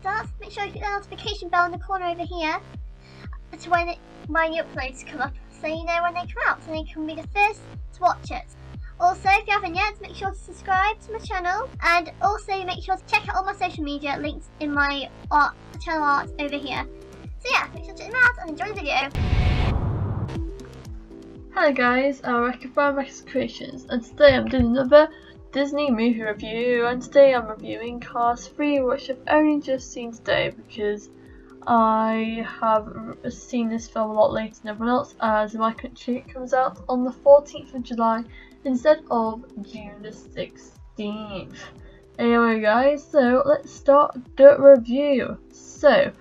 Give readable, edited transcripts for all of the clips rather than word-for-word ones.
starts, make sure you hit the notification bell in the corner over here to when my new uploads come up, so you know when they come out, so you can be the first to watch it. Also, if you haven't yet, make sure to subscribe to my channel, and also make sure to check out all my social media links in my channel art over here. So yeah, make sure to check them out and enjoy the video. Hello guys, I'm Rekka from Rekka's Creations, and today I'm doing another Disney movie review, and today I'm reviewing Cars 3, which I've only just seen today because I have seen this film a lot later than everyone else, as in my country it comes out on the 14th of July instead of June the 16th. Anyway guys, so let's start the review. So,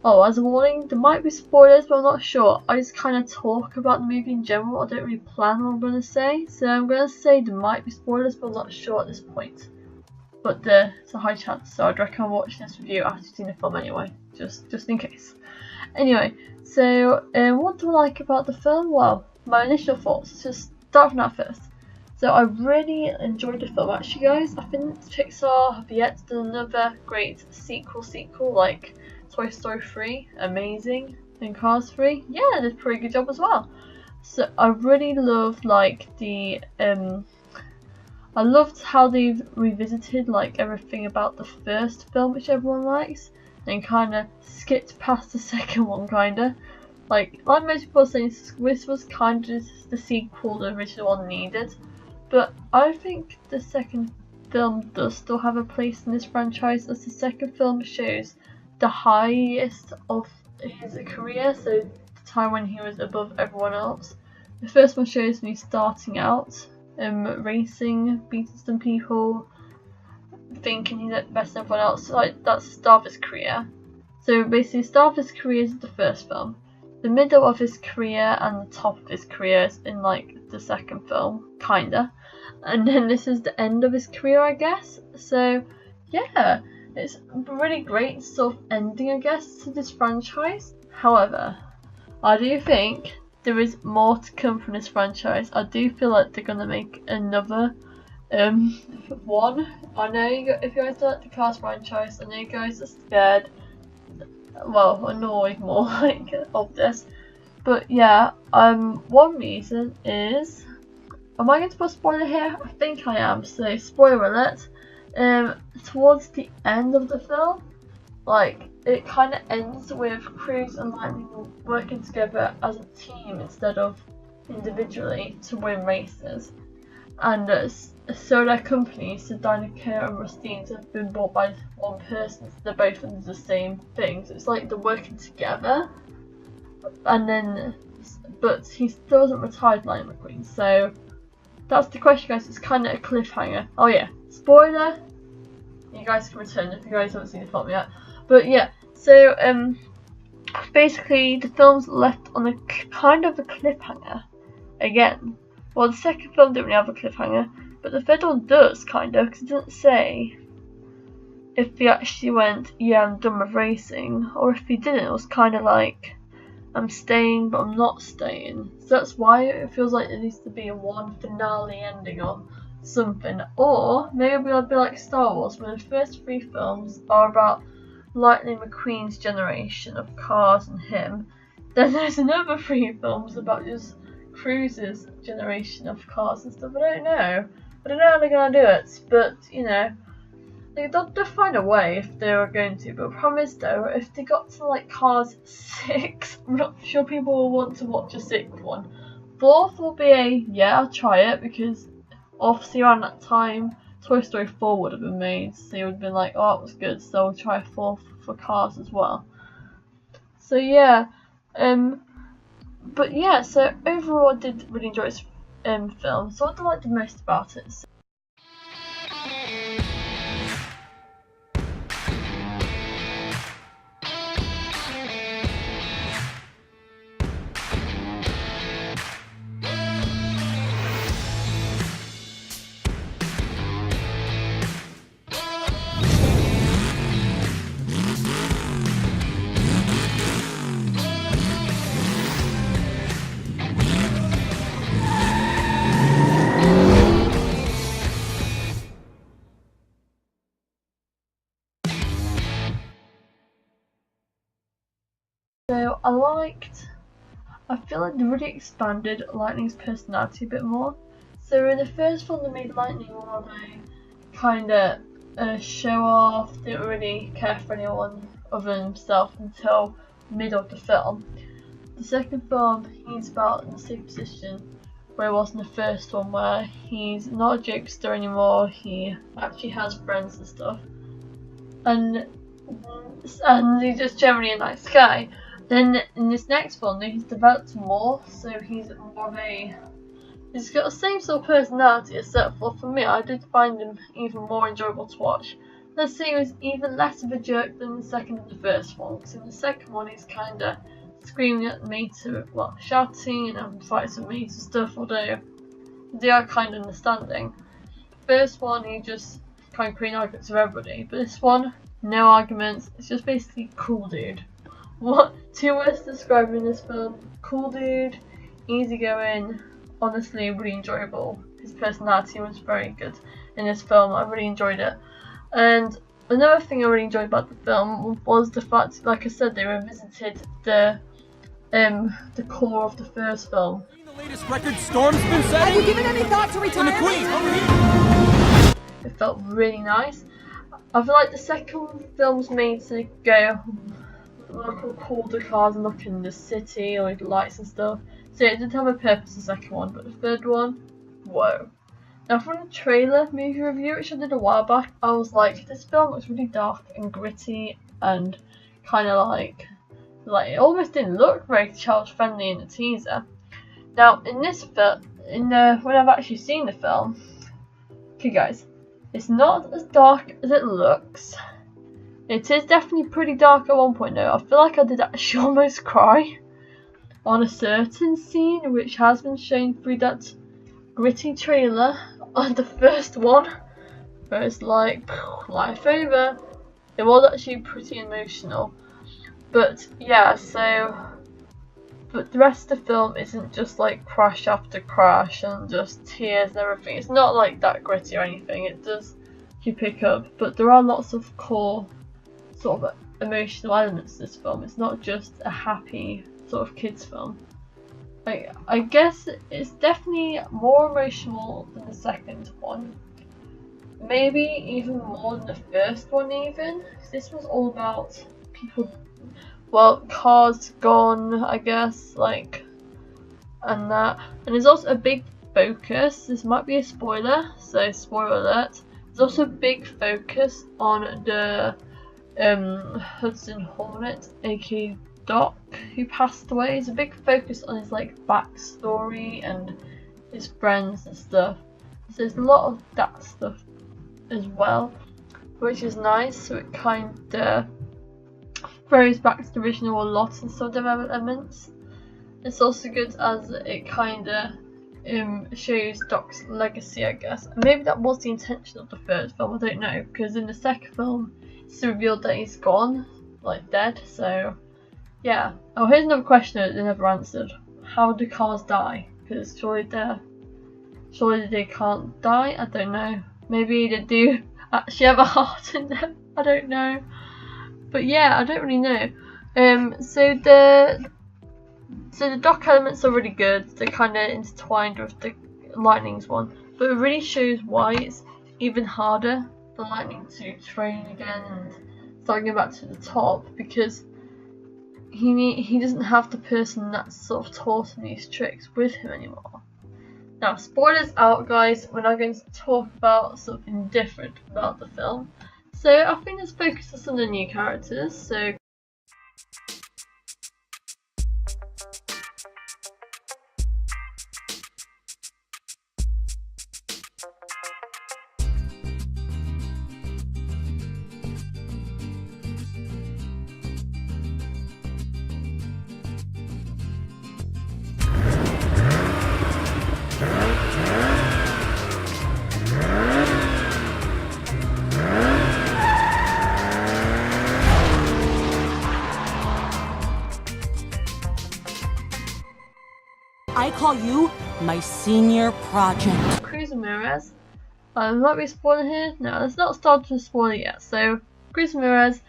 as a warning, there might be spoilers, but I'm not sure. I just kind of talk about the movie in general. I don't really plan what I'm going to say. So I'm going to say there might be spoilers, but I'm not sure at this point. But there's a high chance, so I'd recommend watching this review after you've seen the film anyway, just in case. Anyway, so what do I like about the film? Well, my initial thoughts. Let's just start from that first. So I really enjoyed the film actually, guys. I think Pixar have yet done another great sequel like Toy Story 3, amazing, and Cars 3, yeah, they did a pretty good job as well. So I really loved I loved how they've revisited everything about the first film, which everyone likes, and kind of skipped past the second one, kinda. Like most people are saying, this was kind of the sequel the original one needed, but I think the second film does still have a place in this franchise, as the second film shows the highest of his career, so the time when he was above everyone else. The first one shows when he's starting out, racing, beating some people, thinking he's better than everyone else. So, that's the start of his career. So basically, the start of his career is the first film. The middle of his career and the top of his career is in the second film, kinda. And then this is the end of his career, I guess. So yeah. It's a really great sort of ending, I guess, to this franchise. However, I do think there is more to come from this franchise. I do feel like they're gonna make another one. I know if you guys don't like the Cars franchise, I know you guys are scared, well, annoyed more of this. But yeah, one reason is, am I going to put a spoiler here? I think I am. So spoiler alert. Towards the end of the film, it kind of ends with Cruise and Lightning working together as a team instead of individually to win races. And so their companies, so Dinoco and Rustines, have been bought by one person. So they're both under the same thing. So it's like they're working together. And then, but he still hasn't retired, Lightning McQueen. So that's the question, guys. It's kind of a cliffhanger. Oh yeah. Spoiler, you guys can return if you guys haven't seen the film yet. But yeah, so basically the film's left on a kind of a cliffhanger again. Well, the second film didn't really have a cliffhanger, but the third one does kind of, because it doesn't say if he actually went, yeah, I'm done with racing, or if he didn't. It was kind of like, I'm staying but I'm not staying. So that's why it feels like there needs to be a one finale ending or something. Or maybe it'll be like Star Wars, where the first 3 films are about Lightning McQueen's generation of cars and him. Then there's another 3 films about just Cruise's generation of cars and stuff. I don't know how they're gonna do it, but you know, they'll find a way if they were going to. But the problem is though, if they got to Cars 6, I'm not sure people will want to watch a 6th one. 4th will be a, yeah, I'll try it, because obviously around that time Toy Story 4 would have been made, so you would have been like, oh, that was good, so we'll try a 4th for Cars as well. So yeah, but yeah, so overall I did really enjoy this film. So what do I like the most about it? So I feel like they really expanded Lightning's personality a bit more. So in the first film they made Lightning more of a kind of show off, didn't really care for anyone other than himself until mid of the film. The second film, he's about in the same position where he was in the first one, where he's not a jokester anymore, he actually has friends and stuff. And he's just generally a nice guy. Then in this next one, he's developed more, so he's more of a... He's got the same sort of personality, except for me, I did find him even more enjoyable to watch. Let's say he was even less of a jerk than the second and the first one, because in the second one he's kinda screaming at me to, well, shouting and having fights with me and stuff, although they are kind of understanding. First one, he just kind of creating arguments with everybody, but this one, no arguments, it's just basically cool dude. What? 2 words describing this film: cool dude, easygoing, honestly really enjoyable. His personality was very good in this film, I really enjoyed it. And another thing I really enjoyed about the film was the fact, like I said, they revisited the core of the first film. The latest record Storm's been setting? Have you given any thought to retirement? And the Queen, over here! It felt really nice. I feel like the second film's made to go look at cool the cars and look in the city, like the lights and stuff. So it did have a purpose, the second one, but the third one, whoa. Now from the trailer movie review, which I did a while back, I was like, this film looks really dark and gritty and kind of like it almost didn't look very child friendly in the teaser. Now in this film, when I've actually seen the film, okay guys, it's not as dark as it looks. It is definitely pretty dark at one point though. I feel like I did actually almost cry on a certain scene which has been shown through that gritty trailer on the first one, where it's like, life over. It was actually pretty emotional. But yeah, but the rest of the film isn't just like crash after crash and just tears and everything. It's not like that gritty or anything. It does you pick up, but there are lots of core sort of emotional elements to this film. It's not just a happy sort of kids film. I guess it's definitely more emotional than the second one. Maybe even more than the first one even. This was all about people, well, cars gone, I guess, like, and that. And there's also a big focus, this might be a spoiler, so spoiler alert. There's also a big focus on the Hudson Hornet, aka Doc, who passed away. There's a big focus on his like backstory and his friends and stuff. So there's a lot of that stuff as well, which is nice. So it kind of throws back to the original a lot in some elements. It's also good as it kind of shows Doc's legacy, I guess. And maybe that was the intention of the third film, I don't know, because in the second film it's revealed that he's gone, like dead, so yeah. Oh, here's another question that they never answered. How do cars die? Because surely they can't die, I don't know. Maybe they do actually have a heart in them, I don't know. But yeah, I don't really know. So the Doc elements are really good. They're kind of intertwined with the Lightning's one, but it really shows why it's even harder for Lightning to train again and start getting back to the top, because he doesn't have the person that's sort of taught him these tricks with him anymore. Now, spoilers out, guys. We're now going to talk about something different about the film. So I think let's focus on some of the new characters. So I call you my senior project. Cruz Ramirez. Might be a spoiler here. No, let's not start to spoil yet. So Cruz Ramirez,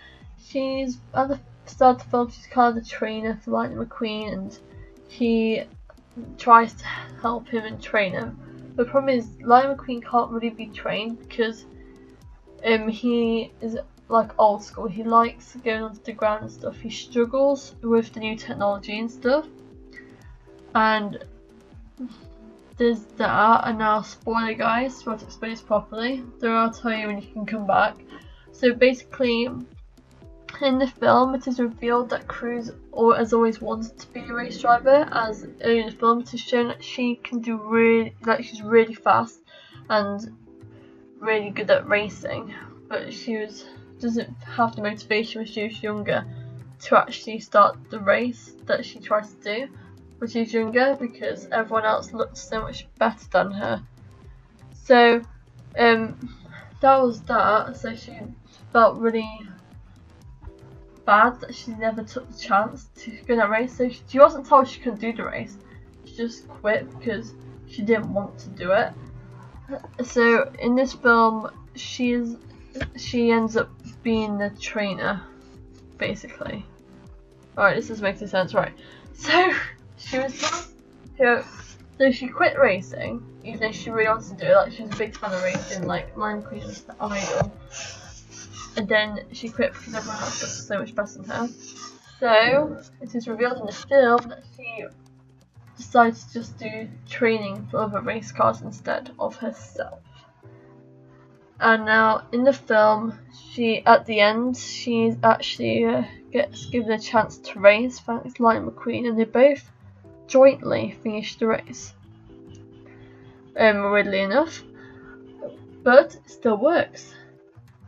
she's at the start the film, she's kind of the trainer for Lightning McQueen, and he tries to help him and train him. The problem is Lightning McQueen can't really be trained because he is like old school. He likes going onto the ground and stuff. He struggles with the new technology and stuff. And there's that. And now, spoiler guys, so to explain this properly, then I'll tell you when you can come back. So basically, in the film, it is revealed that Cruz has always wanted to be a race driver, as early in the film it is shown that she can do she's really fast and really good at racing, but doesn't have the motivation when she was younger to actually start the race that she tries to do when she's younger, because everyone else looked so much better than her. So that was that. So she felt really bad that she never took the chance to go that race. So she wasn't told she couldn't do the race, she just quit because she didn't want to do it. So in this film she ends up being the trainer, basically. Alright, this is making sense, right? So so she quit racing, even though she really wants to do it. Like, she was a big fan of racing, like Lightning McQueen was the idol. And then she quit because everyone else was so much better than her. So it is revealed in the film that she decided to just do training for other race cars instead of herself. And now in the film, at the end, she actually gets given a chance to race thanks to Lightning McQueen, and they both jointly finish the race. Weirdly enough, but it still works.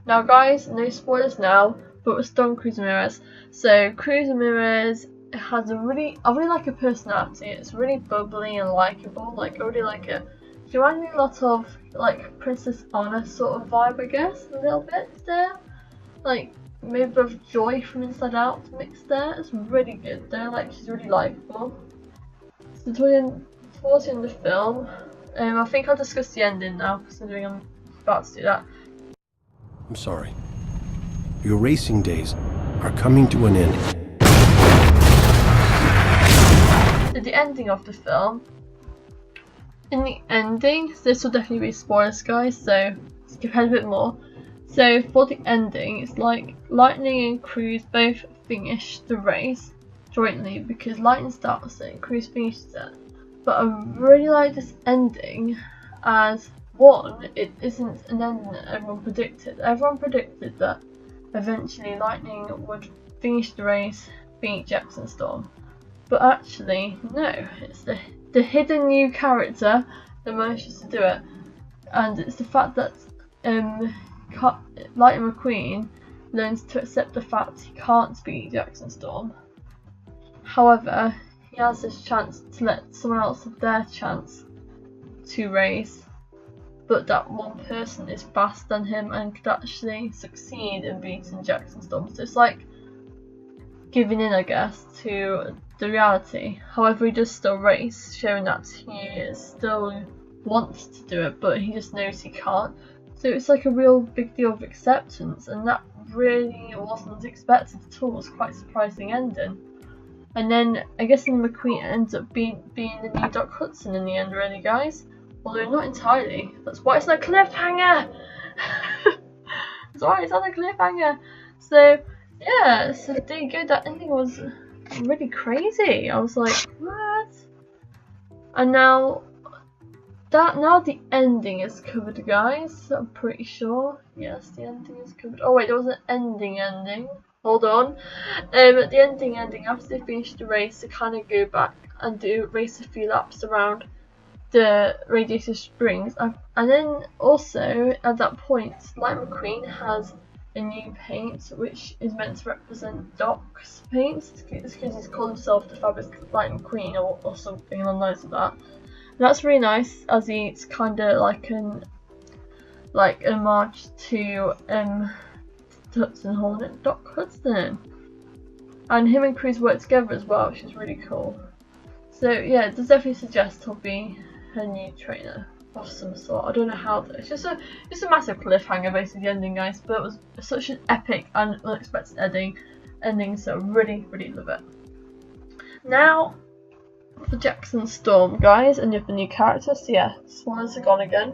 Now guys, no spoilers now, but we're still on Cruz Ramirez. So Cruz Ramirez has I really like her personality. It's really bubbly and likeable. Like, I really like it. She reminds me a lot of like Princess Anna sort of vibe, I guess, a little bit there. Like maybe a bit of Joy from Inside Out mixed there. It's really good there. Like, she's really likeable. So towards the end of the film, I think I'll discuss the ending now, considering I'm about to do that. I'm sorry. Your racing days are coming to an end. So the ending of the film. In the ending, this will definitely be spoilers guys, so skip ahead a bit more. So for the ending, it's like Lightning and Cruz both finish the race jointly, because Lightning starts it and Cruz finishes it. But I really like this ending as, one, it isn't an ending that everyone predicted. Everyone predicted that eventually Lightning would finish the race, beat Jackson Storm. But actually, no, it's the hidden new character that manages to do it. And it's the fact that Lightning McQueen learns to accept the fact he can't beat Jackson Storm. However, he has this chance to let someone else have their chance to race, but that one person is faster than him and could actually succeed in beating Jackson Storm. So it's like giving in, I guess, to the reality. However, he does still race, showing that he still wants to do it, but he just knows he can't. So it's like a real big deal of acceptance, and that really wasn't expected at all. It was quite a surprising ending. And then I guess McQueen ends up being the new Doc Hudson in the end, really, guys. Although not entirely. That's why it's a cliffhanger. That's why it's on a cliffhanger. So yeah, so there you go. That ending was really crazy. I was like, what? And now the ending is covered, guys. I'm pretty sure. Yes, the ending is covered. Oh wait, there was an ending. Hold on. At the ending, after they finish the race, they kind of go back and race a few laps around the Radiator Springs, and then also at that point, Lightning McQueen has a new paint which is meant to represent Doc's paint. It's because he's called himself the Fabulous Lightning McQueen or something along the lines of that. And that's really nice, as it's kind of like an homage to Hudson Hornet, Doc Hudson, and him and Cruz work together as well, which is really cool. So yeah, it does definitely suggest he'll be her new trainer of some sort. I don't know how. It's just a massive cliffhanger, basically, the ending, guys. But it was such an epic and unexpected ending. ending, so really love it. Now for Jackson Storm, guys, and you have the new characters. So yeah, spoilers are gone again.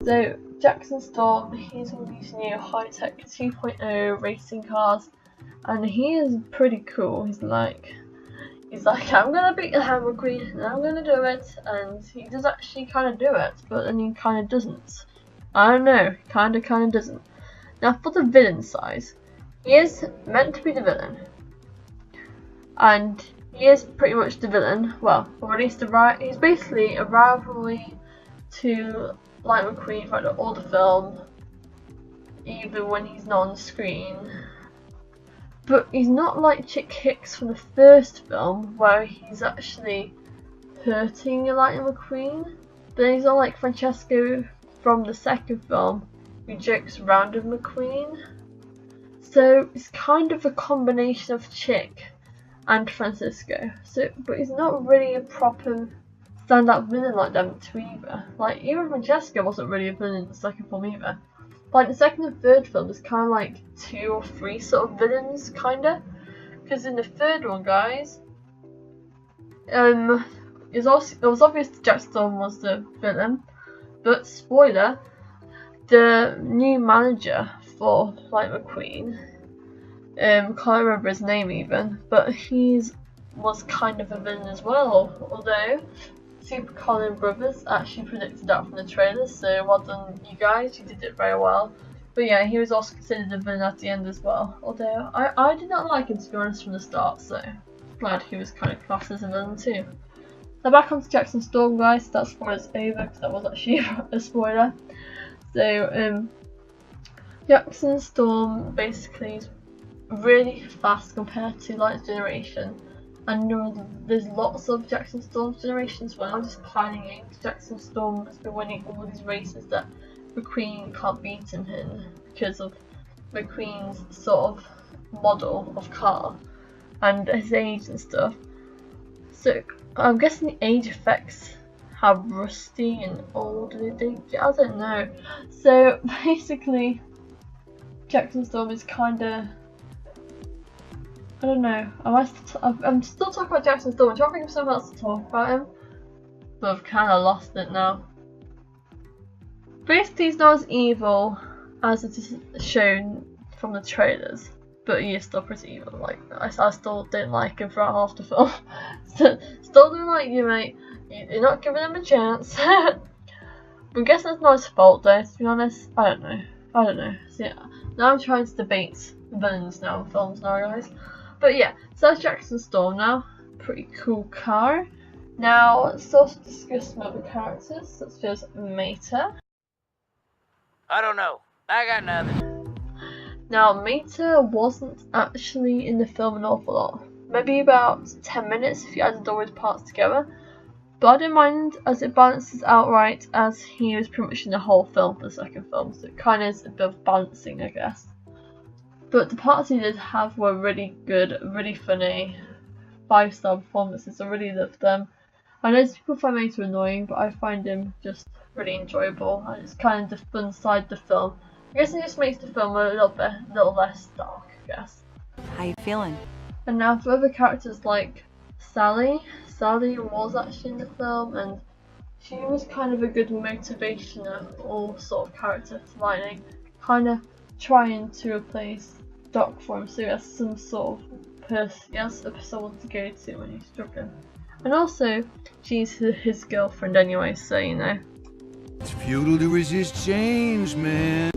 So Jackson Storm, he's one of these new high-tech 2.0 racing cars, and he is pretty cool. He's like, I'm gonna beat the Hammer Queen, and I'm gonna do it, and he does actually kind of do it, but then he kind of doesn't. I don't know, kind of doesn't. Now for the villain size, he is meant to be the villain, and he is pretty much the villain. Well, or at least he's basically a rivalry to Lightning McQueen throughout all the film, even when he's not on screen. But he's not like Chick Hicks from the first film, where he's actually hurting Lightning McQueen. But he's not like Francesco from the second film, who jokes around with McQueen. So it's kind of a combination of Chick and Francisco. So, but he's not really a proper stand-up villain like them two either. Like, even Francesco wasn't really a villain in the second film either. Like, the second and third film, there's kind of like 2 or 3 sort of villains, kinda. Because in the third one, guys, it was obvious that Jack Storm was the villain, but spoiler, the new manager for Lightning McQueen, can't remember his name even, but was kind of a villain as well, although Super Colin Brothers actually predicted that from the trailers, so well done you guys, you did it very well. But yeah, he was also considered a villain at the end as well, although I did not like him, to be honest, from the start, so glad he was kind of classed as a villain too. Now back onto Jackson Storm, guys. That spoiler's over because that was actually a spoiler. So Jackson Storm basically is really fast compared to Light's generation. And there's lots of Jackson Storm's generations when I'm just piling in. Jackson Storm has been winning all these races that McQueen can't beat him in because of McQueen's sort of model of car and his age and stuff. So I'm guessing the age affects how rusty and old they get. I don't know. So basically, Jackson Storm is kinda, I don't know. I'm still talking about Jackson Storm. I'm trying to think of something else to talk about him, but I've kind of lost it now. Basically, he's not as evil as it is shown from the trailers, but he is still pretty evil. Like, I still don't like him throughout half the film. Still don't like you, mate. You're not giving him a chance. I'm guessing it's not his fault, though. To be honest, I don't know. So yeah, now I'm trying to debate villains now in films now, guys. But yeah, so that's Jackson Storm now. Pretty cool car. Now let's also discuss some other characters. Let's first Mater. I don't know. I got nothing. Now Mater wasn't actually in the film an awful lot. Maybe about 10 minutes if you added all his parts together. But I don't mind as it balances out right, as he was pretty much in the whole film for the second film. So it kind of is a bit of balancing, I guess. But the parts he did have were really good, really funny, 5-star performances. I really loved them. I know people find Mater annoying, but I find him just really enjoyable, and it's kind of the fun side of the film. I guess it just makes the film a little less dark, I guess. How you feeling? And now for other characters like Sally. Sally was actually in the film, and she was kind of a good motivational all sort of character to Lightning, kind of trying to replace Doc for him, so he has some sort of person, he has someone to go to when he's struggling. And also, she's his girlfriend anyway, so you know. It's futile to resist change, man.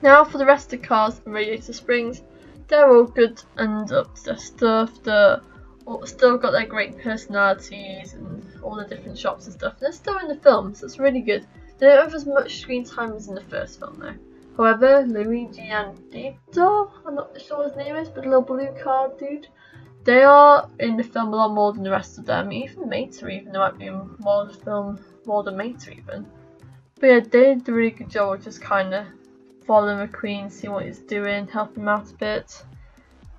Now for the rest of the cars in Radiator Springs, they're all good and up to their stuff. They're still got their great personalities and all the different shops and stuff. They're still in the film, so it's really good. They don't have as much screen time as in the first film though. However, Luigi and Dito, I'm not sure what his name is, but the little blue car dude, they are in the film a lot more than the rest of them. Even Mater, even there might be more in the film, more than Mater even. But yeah, they did a really good job of just kind of following McQueen, seeing what he's doing, helping him out a bit.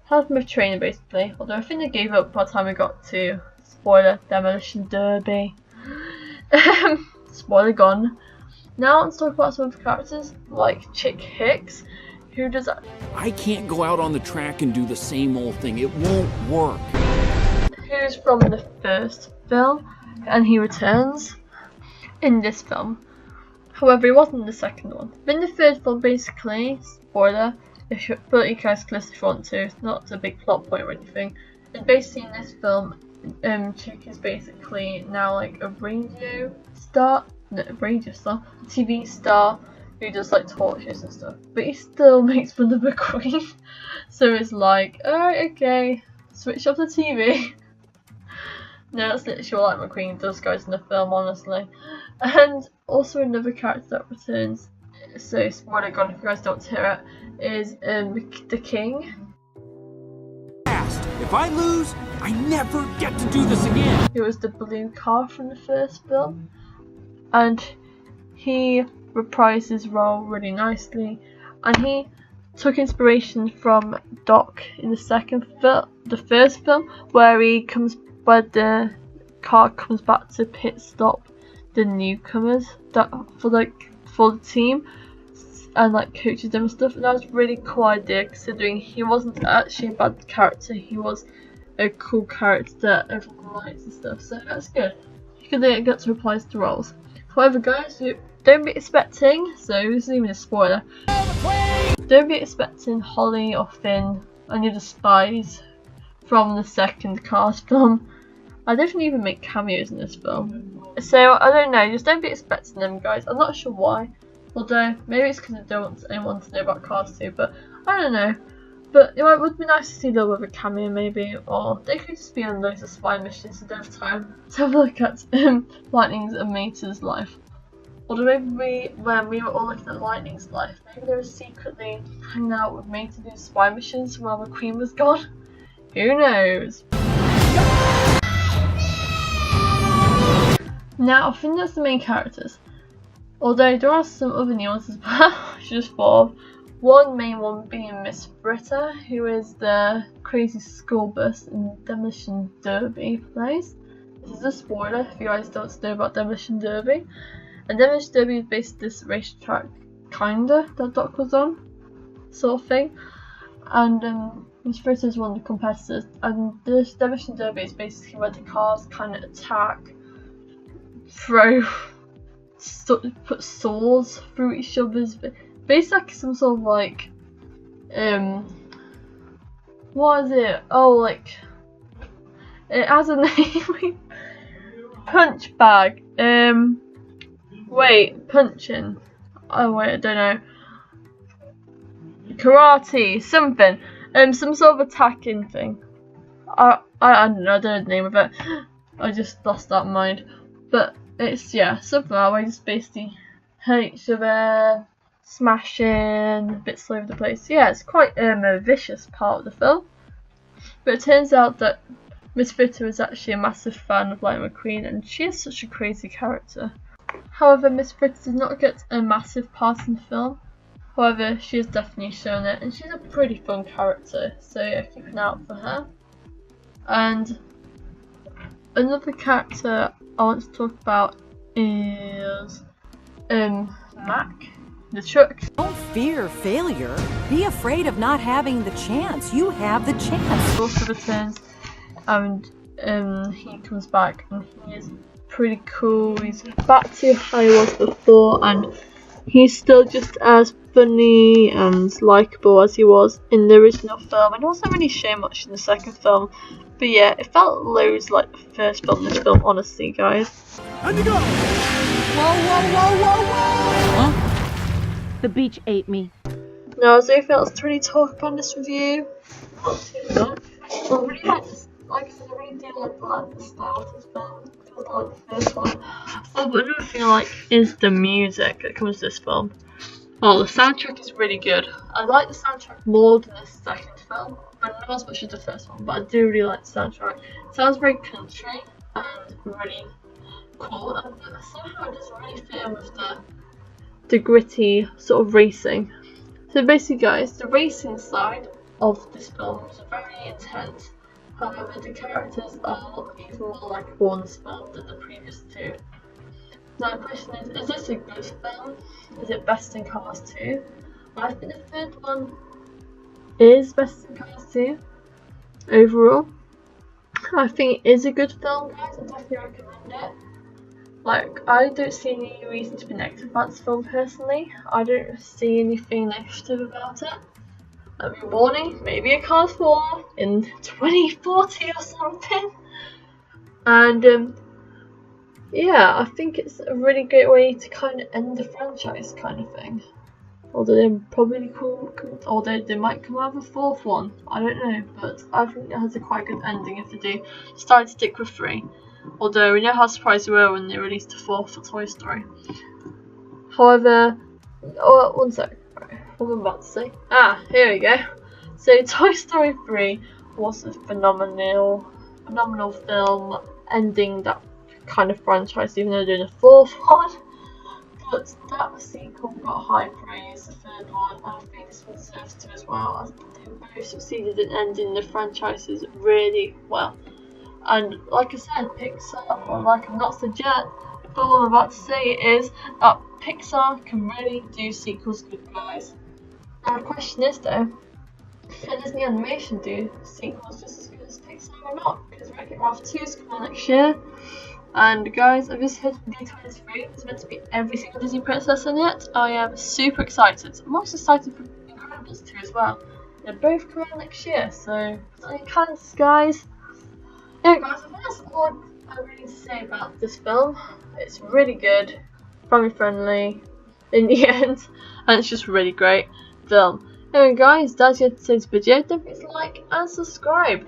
Helping with training basically. Although I think they gave up by the time we got to, spoiler, Demolition Derby. Spoiler gone. Now let's talk about some of the characters, like Chick Hicks, who does. I can't go out on the track and do the same old thing. It won't work. Who's from the first film, and he returns in this film. However, he wasn't in the second one. In the third film, basically, spoiler, but you guys can listen if you want to. It's not a big plot point or anything. And basically, in this film, Chick is basically now like a radio star. No, radio star, TV star who does like talk shows and stuff, but he still makes fun of McQueen. So it's like, alright, okay, switch off the TV. No, that's literally what like McQueen does, guys, in the film, honestly. And also another character that returns, so spoiler gone if you guys don't hear it, is the King. If I lose, I never get to do this again. It was the blue car from the first film. And he reprised his role really nicely, and he took inspiration from Doc in the first film, where the car comes back to pit stop the newcomers for the team, and like coaches them and stuff. And that was a really cool idea, considering he wasn't actually a bad character. He was a cool character that everyone likes and stuff. So that's good. You can get to reprise the roles. However, guys, don't be expecting, so this isn't even a spoiler, don't be expecting Holly or Finn, any of the spies from the second Cars film. I don't think they even make cameos in this film. So, I don't know, just don't be expecting them, guys. I'm not sure why. Although, maybe it's because I don't want anyone to know about Cars 2, but I don't know. But it would be nice to see a little bit of a cameo maybe, or they could just be on loads of spy missions and have time to have a look at Lightning's and Mater's life. Although maybe when we were all looking at Lightning's life, maybe they were secretly hanging out with Mater doing spy missions while McQueen was gone. Who knows? Now, I think that's the main characters. Although there are some other new ones as well, I just thought of. One main one being Miss Britta, who is the crazy school bus in Demolition Derby plays. This is a spoiler if you guys don't know about Demolition Derby. And Demolition Derby is basically this racetrack, kinda, that Doc was on, sort of thing. And Miss Britta is one of the competitors. And this Demolition Derby is basically where the cars kind of attack, put swords through each other's. Basically like some sort of like, what is it? Oh, like, it has a name. Punch bag. Wait, punching. Oh wait, I don't know. Karate, something. Some sort of attacking thing. I don't know. I don't know the name of it. I just lost that in mind. But it's something like where you just basically hurt each other. Smashing, a bit slow over the place. Yeah, it's quite a vicious part of the film. But it turns out that Miss Britta is actually a massive fan of Lightning McQueen, and she is such a crazy character. However, Miss Britta does not get a massive part in the film. However, she has definitely shown it, and she's a pretty fun character, so yeah, keep an eye out for her. And another character I want to talk about is Mac. The truck. Don't fear failure. Be afraid of not having the chance. You have the chance. Also returns, and he comes back, and he is pretty cool. He's back to how he was before, and he's still just as funny and likable as he was in the original film. And it wasn't really shown much in the second film, but yeah, it felt loads like the first film. This film, honestly, guys. And you go. Whoa. Huh? The beach ate me. Now, is there anything else to really talk about in this review? Not too much. I really like this. Like I said, I really do like the style of this film. was not like the first one. Oh, but another thing I like is the music that comes to this film. Oh, the soundtrack is really good. I like the soundtrack more than the second film, but not as much as the first one, but I do really like the soundtrack. It sounds very country and really cool, and somehow it doesn't really fit in with the gritty sort of racing. So basically guys, the racing side of this film is very intense. However, the characters are even more likeable in this film than the previous two. Now the question is this a good film? Is it best in Cars 2? I think the third one is best in Cars 2 overall. I think it is a good film, guys. I definitely recommend it. Like, I don't see any reason to be negative about this film personally. I don't see anything negative about it. Let me warning, maybe a Cars 4 in 2040 or something. And yeah, I think it's a really great way to kind of end the franchise kind of thing. Although they probably although they might come out with a fourth one, I don't know, but I think it has a quite good ending if they do decide to stick with 3. Although we know how surprised we were when they released the 4th for Toy Story. However, oh, one sec, right, what am I about to say? Ah, here we go. So Toy Story 3 was a phenomenal film, ending that kind of franchise, even though they're doing a 4th one. But that sequel got high praise, the 3rd one, and I think this one deserves to as well, as they both succeeded in ending the franchises really well. And like I said, Pixar, or like I've not said yet, but all I'm about to say is that Pixar can really do sequels good, guys. Now the question is though, can Disney Animation do sequels just as good as Pixar or not? Because Wreck-It Ralph 2 is coming next year. And guys, I've just heard from D23, it's meant to be every single Disney princess in it. I am super excited. I'm also excited for Incredibles 2 as well. They're both coming out next year, so any plans, guys? Yeah guys, I think that's all I really need to say about this film. It's really good, family friendly in the end, and it's just a really great film. Anyway guys, that's it for today's video. Don't forget to like and subscribe.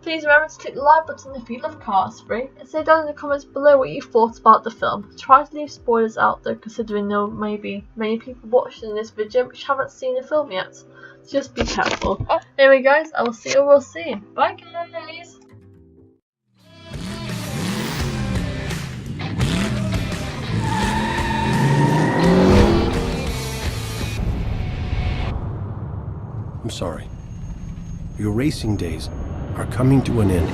Please remember to click the like button if you love Cars 3, and say down in the comments below what you thought about the film. Try to leave spoilers out though, considering there may be many people watching this video which haven't seen the film yet. So just be careful. Anyway guys, I will see you all soon. Bye guys! I'm sorry. Your racing days are coming to an end.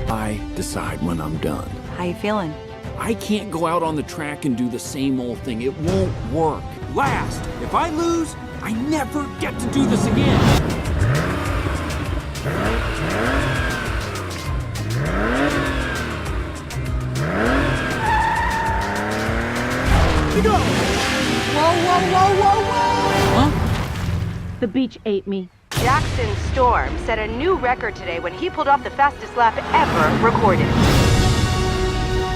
I decide when I'm done. How you feeling? I can't go out on the track and do the same old thing. It won't work. Last, if I lose, I never get to do this again. Go! Whoa! Huh? The beach ate me. Jackson Storm set a new record today when he pulled off the fastest lap ever recorded.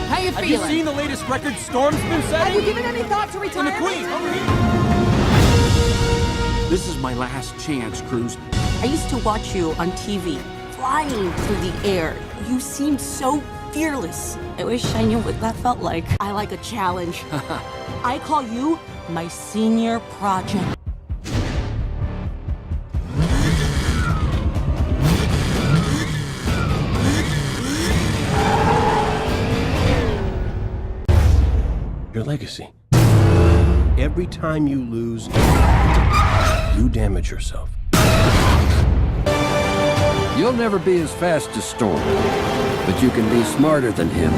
How you feeling? Have you seen the latest record Storm's been setting? Have you given any thought to retirement? And the Queen, over here. This is my last chance, Cruz. I used to watch you on TV, flying through the air. You seemed so fearless. I wish I knew what that felt like. I like a challenge. I call you my senior project. Your legacy. Every time you lose, you damage yourself. You'll never be as fast as Storm, but you can be smarter than him.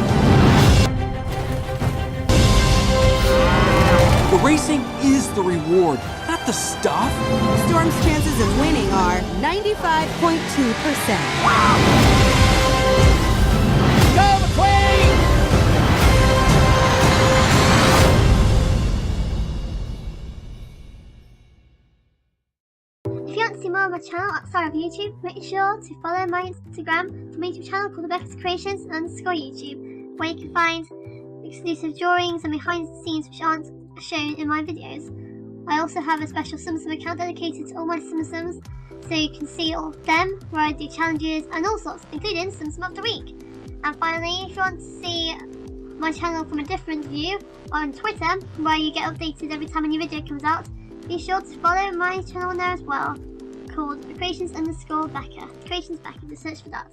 The racing is the reward, not the stuff. Storm's chances of winning are 95.2%. Go, McQueen! If you want to see more of my channel outside of YouTube, make sure to follow my Instagram, my YouTube channel called Rebecca's Creations _YouTube, where you can find exclusive drawings and behind the scenes which aren't shown in my videos. I also have a special Tsum Tsum account dedicated to all my Tsum Tsums, so you can see all of them, where I do challenges and all sorts, including some of the week. And finally, if you want to see my channel from a different view, on Twitter, where you get updated every time a new video comes out, be sure to follow my channel there as well, called Creations_Becca. Creations Becca, just search for that.